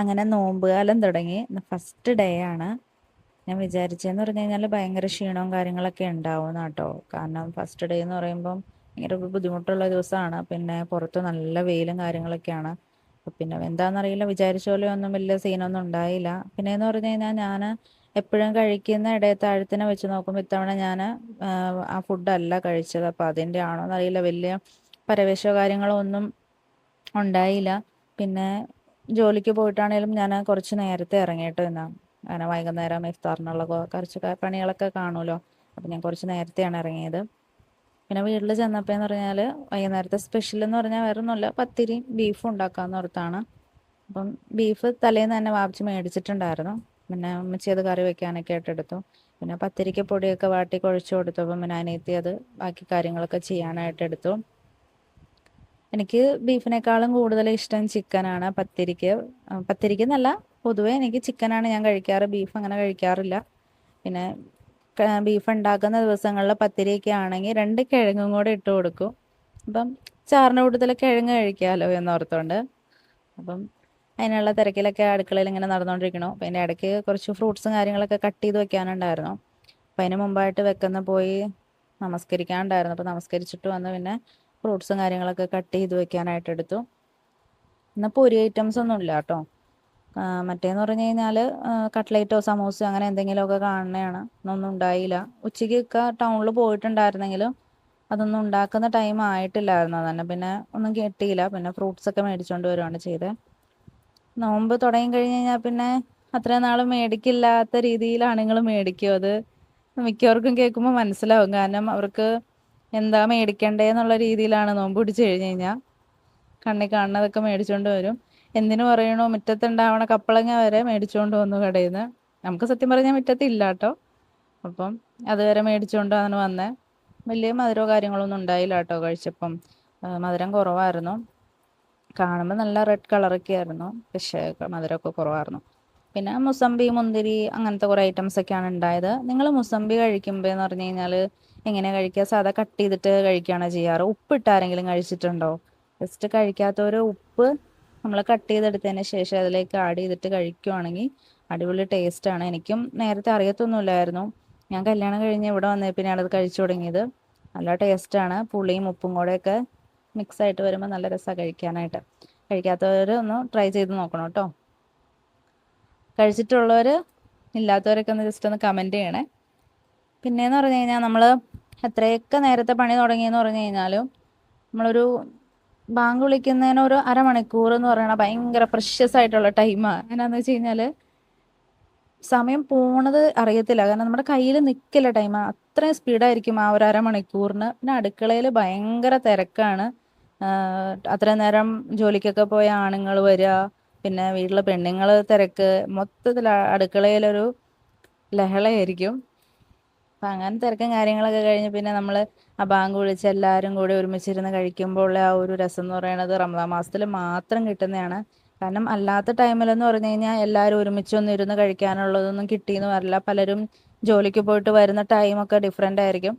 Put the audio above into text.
അങ്ങനെ നോമ്പ് കാലം തുടങ്ങി. ഫസ്റ്റ് ഡേ ആണ്. ഞാൻ വിചാരിച്ചതെന്ന് പറഞ്ഞു കഴിഞ്ഞാൽ ഭയങ്കര ക്ഷീണവും കാര്യങ്ങളൊക്കെ ഉണ്ടാവും കേട്ടോ. കാരണം ഫസ്റ്റ് ഡേ എന്ന് പറയുമ്പം ഭയങ്കര ബുദ്ധിമുട്ടുള്ള ദിവസമാണ്. പിന്നെ പുറത്ത് നല്ല വെയിലും കാര്യങ്ങളൊക്കെയാണ്. പിന്നെ എന്താണെന്നറിയില്ല, വിചാരിച്ച പോലെ ഒന്നും വലിയ സീനൊന്നും ഉണ്ടായില്ല. പിന്നെ എന്ന് പറഞ്ഞു കഴിഞ്ഞാൽ ഞാൻ എപ്പോഴും കഴിക്കുന്ന ഇടയത്താഴത്തിനെ വെച്ച് നോക്കുമ്പോൾ ഇത്തവണ ഞാൻ ആ ഫുഡല്ല കഴിച്ചത്. അപ്പോൾ അതിൻ്റെ ആണോ എന്നറിയില്ല, വലിയ പരവേശോ കാര്യങ്ങളോ ഒന്നും ഉണ്ടായില്ല. പിന്നെ ജോലിക്ക് പോയിട്ടാണേലും ഞാൻ കുറച്ച് നേരത്തെ ഇറങ്ങിയിട്ട് നിന്നാ. അങ്ങനെ വൈകുന്നേരം ഇഫ്താറിനുള്ള കുറച്ച് പണികളൊക്കെ കാണുമല്ലോ. അപ്പം ഞാൻ കുറച്ച് നേരത്തെയാണ് ഇറങ്ങിയത്. പിന്നെ വീട്ടിൽ ചെന്നപ്പോൾ എന്ന് പറഞ്ഞാൽ വൈകുന്നേരത്തെ സ്പെഷ്യൽ എന്ന് പറഞ്ഞാൽ വേറെ ഒന്നുമില്ല, പത്തിരിയും ബീഫും ഉണ്ടാക്കാമെന്ന് ഓർത്താണ്. അപ്പം ബീഫ് തലേന്ന് തന്നെ വാങ്ങിച്ച് മേടിച്ചിട്ടുണ്ടായിരുന്നു. പിന്നെ ഉമ്മച്ചി അത് കറി വെക്കാനൊക്കെ ആയിട്ട് എടുത്തു. പിന്നെ പത്തിരിക്ക് പൊടിയൊക്കെ വാട്ടി കുഴച്ച് കൊടുത്തപ്പം പിന്നെ അനിയത്തി അത് ബാക്കി കാര്യങ്ങളൊക്കെ ചെയ്യാനായിട്ട് എടുത്തു. എനിക്ക് ബീഫിനേക്കാളും കൂടുതൽ ഇഷ്ടം ചിക്കനാണ് പത്തിരിക്ക്. പത്തിരിക്ക് എന്നല്ല, പൊതുവേ എനിക്ക് ചിക്കനാണ് ഞാൻ കഴിക്കാറ്, ബീഫ് അങ്ങനെ കഴിക്കാറില്ല. പിന്നെ ബീഫ് ഉണ്ടാക്കുന്ന ദിവസങ്ങളിൽ പത്തിരിയൊക്കെ ആണെങ്കിൽ 2 കിഴങ്ങും കൂടെ ഇട്ട് കൊടുക്കും. അപ്പം ചാറിൻ്റെ കൂട്ടത്തിൽ കിഴങ്ങ് കഴിക്കാമല്ലോ എന്നോർത്തുകൊണ്ട്. അപ്പം അതിനുള്ള തിരക്കിലൊക്കെ അടുക്കളയിൽ ഇങ്ങനെ നടന്നുകൊണ്ടിരിക്കണു. അപ്പം അതിൻ്റെ ഇടയ്ക്ക് കുറച്ച് ഫ്രൂട്ട്സും കാര്യങ്ങളൊക്കെ കട്ട് ചെയ്ത് വെക്കാനുണ്ടായിരുന്നു. അപ്പം അതിന് മുമ്പായിട്ട് പോയി നമസ്കരിക്കാനുണ്ടായിരുന്നു. അപ്പോൾ നമസ്കരിച്ചിട്ട് വന്ന് പിന്നെ ഫ്രൂട്ട്സും കാര്യങ്ങളൊക്കെ കട്ട് ചെയ്ത് വെക്കാനായിട്ട് എടുത്തു. എന്നാൽ പൊരി ഐറ്റംസ് ഒന്നും ഇല്ല കേട്ടോ. മറ്റേന്ന് പറഞ്ഞു കഴിഞ്ഞാൽ കട്ട്ലേറ്റോ സമൂസയോ അങ്ങനെ എന്തെങ്കിലുമൊക്കെ കാണുന്നതാണ്. ഒന്നും ഉണ്ടായില്ല. ഉച്ചയ്ക്കൊക്കെ ടൗണിൽ പോയിട്ടുണ്ടായിരുന്നെങ്കിലും അതൊന്നും ഉണ്ടാക്കുന്ന ടൈം ആയിട്ടില്ലായിരുന്നു തന്നെ. പിന്നെ ഒന്നും കിട്ടിയില്ല. പിന്നെ ഫ്രൂട്ട്സൊക്കെ മേടിച്ചുകൊണ്ട് വരുവാണ് ചെയ്തത്. നോമ്പ് തുടങ്ങി കഴിഞ്ഞ് കഴിഞ്ഞാൽ പിന്നെ അത്രയും നാൾ മേടിക്കില്ലാത്ത രീതിയിലാണ് നിങ്ങൾ മേടിക്കും. അത് മിക്കവർക്കും കേൾക്കുമ്പോൾ മനസ്സിലാവും. കാരണം അവർക്ക് എന്താ മേടിക്കണ്ടേന്നുള്ള രീതിയിലാണ് നോമ്പ് പിടിച്ച് കഴിഞ്ഞ് കഴിഞ്ഞാൽ കണ്ണി കാണുന്നതൊക്കെ മേടിച്ചുകൊണ്ട് വരും. എന്തിനു പറയണോ, മുറ്റത്തുണ്ടാവണ കപ്പളങ്ങ വരെ മേടിച്ചുകൊണ്ട് വന്നു കടയിൽ നിന്ന്. നമുക്ക് സത്യം പറഞ്ഞാൽ മുറ്റത്തില്ല കേട്ടോ. അപ്പം അതുവരെ മേടിച്ചുകൊണ്ട് അങ്ങനെ വന്നേ. വലിയ മധുരമോ കാര്യങ്ങളൊന്നും ഉണ്ടായില്ല കേട്ടോ കഴിച്ചപ്പം. മധുരം കുറവായിരുന്നു. കാണുമ്പോൾ നല്ല റെഡ് കളറൊക്കെ ആയിരുന്നു, പക്ഷേ മധുരമൊക്കെ കുറവായിരുന്നു. പിന്നെ മുസമ്പി, മുന്തിരി അങ്ങനത്തെ കുറേ ഐറ്റംസൊക്കെയാണ് ഉണ്ടായത്. നിങ്ങൾ മുസമ്പി കഴിക്കുമ്പോൾ എന്ന് പറഞ്ഞു കഴിഞ്ഞാൽ എങ്ങനെയാണ് കഴിക്കുക? സാധാ കട്ട് ചെയ്തിട്ട് കഴിക്കുകയാണോ ചെയ്യാറ്? ഉപ്പിട്ട് ആരെങ്കിലും കഴിച്ചിട്ടുണ്ടോ? ജസ്റ്റ് കഴിക്കാത്തവർ ഉപ്പ് നമ്മൾ കട്ട് ചെയ്തെടുത്തതിന് ശേഷം അതിലേക്ക് ആഡ് ചെയ്തിട്ട് കഴിക്കുവാണെങ്കിൽ അടിപൊളി ടേസ്റ്റാണ്. എനിക്കും നേരത്തെ അറിയത്തൊന്നുമില്ലായിരുന്നു. ഞാൻ കല്യാണം കഴിഞ്ഞ് ഇവിടെ വന്നേ പിന്നെയാണ് അത് കഴിച്ചു തുടങ്ങിയത്. നല്ല ടേസ്റ്റാണ്. പുളിയും ഉപ്പും കൂടെയൊക്കെ മിക്സായിട്ട് വരുമ്പോൾ നല്ല രസമാണ് കഴിക്കാനായിട്ട്. കഴിക്കാത്തവർ ഒന്ന് ട്രൈ ചെയ്ത് നോക്കണം കേട്ടോ. കഴിച്ചിട്ടുള്ളവർ ഇല്ലാത്തവരൊക്കെ ഒന്ന് ജസ്റ്റ് ഒന്ന് കമൻറ്റ് ചെയ്യണേ. പിന്നെയെന്ന് പറഞ്ഞു കഴിഞ്ഞാൽ നമ്മൾ എത്രയൊക്കെ നേരത്തെ പണി തുടങ്ങിയെന്ന് പറഞ്ഞു കഴിഞ്ഞാലും നമ്മളൊരു ബാങ്ക് വിളിക്കുന്നതിന് ഒരു അരമണിക്കൂർ എന്ന് പറയുന്നത് ഭയങ്കര പ്രഷ്യസ് ആയിട്ടുള്ള ടൈമാണ്. എന്നാന്ന് വെച്ച് കഴിഞ്ഞാൽ സമയം പോണത് അറിയത്തില്ല. കാരണം നമ്മുടെ കയ്യിൽ നിൽക്കില്ല ടൈം. അത്രയും സ്പീഡായിരിക്കും ആ ഒരു അരമണിക്കൂറിന്. പിന്നെ അടുക്കളയിൽ ഭയങ്കര തിരക്കാണ്. അത്രയും നേരം ജോലിക്കൊക്കെ പോയ ആണുങ്ങൾ വരിക, പിന്നെ വീട്ടിലെ പെണ്ണുങ്ങൾ തിരക്ക്, മൊത്തത്തിൽ അടുക്കളയിലൊരു ലഹളയായിരിക്കും. അപ്പം അങ്ങനെ തിരക്കും കാര്യങ്ങളൊക്കെ കഴിഞ്ഞ് പിന്നെ നമ്മൾ ആ ബാങ്ക് വിളിച്ച് എല്ലാവരും കൂടി ഒരുമിച്ചിരുന്ന് കഴിക്കുമ്പോൾ ഉള്ള ആ ഒരു രസം എന്ന് പറയുന്നത് റമദാൻ മാസത്തിൽ മാത്രം കിട്ടുന്നതാണ്. കാരണം അല്ലാത്ത ടൈമിലെന്ന് പറഞ്ഞു കഴിഞ്ഞാൽ എല്ലാവരും ഒരുമിച്ചൊന്നും ഇരുന്ന് കഴിക്കാനുള്ളതൊന്നും കിട്ടിയെന്ന് വരില്ല. പലരും ജോലിക്ക് പോയിട്ട് വരുന്ന ടൈമൊക്കെ ഡിഫറെൻ്റ് ആയിരിക്കും.